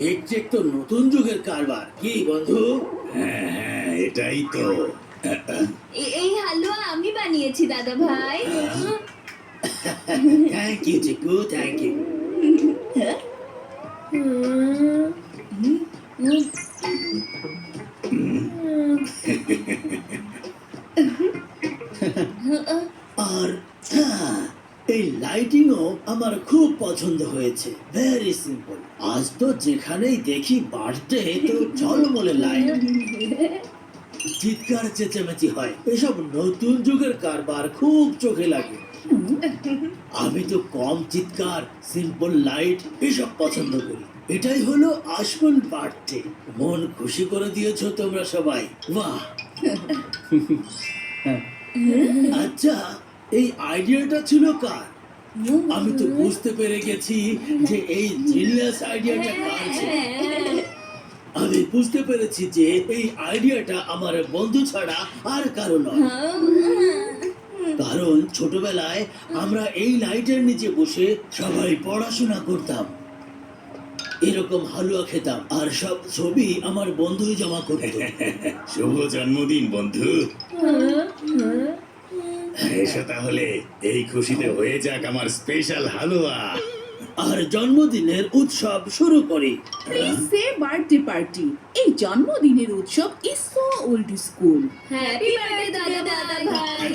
এক তো নতুন যুগের কারবার কি বন্ধু? হ্যাঁ হ্যাঁ এটাই তো। এই হালুয়া আমি বানিয়েছি দাদা ভাই। Thank you Chiku, thank you. আর হ্যাঁ, এই লাইটিংও আমার খুব পছন্দ হয়েছে, ভেরি সিম্পল। আজ তো যেখানেই দেখি বার্থডে তো ঝলমলে লাইট, চিৎকার চেঁচামেচি হয়। এসব নতুন যুগের কারবার খুব চোখে লাগে। আমি তো কম চিৎকার, সিম্পল লাইট এসব পছন্দ করি। এটাই হলো আসল বার্থডে। মন খুশি করে দিয়েছো তোমরা সবাই, বাহ। আচ্ছা, এই আইডিয়াটা ছিল কার? আমি তো বুঝতে পেরে গেছি যে এই জিনিয়াস আইডিয়াটা কার ছিল। আমি বুঝতে পেরেছি যে এই আইডিয়াটা আমার বন্ধু ছাড়া আর কারো নয়। কারণ ছোটবেলায় আমরা এই লাইটের নিচে বসে সবাই পড়াশোনা করতাম, এরকম হালুয়া খেতাম, আর সব ছবি আমার বন্ধুই জমা করত। শুভ জন্মদিন বন্ধু। এসো তাহলে এই খুশিতে হয়ে যাক আমার স্পেশাল হালুয়া। আর জন্মদিনের উৎসব শুরু করি। সে বার্থডে পার্টি। এই জন্মদিনের উৎসব is so old school. Happy birthday দাদা ভাই।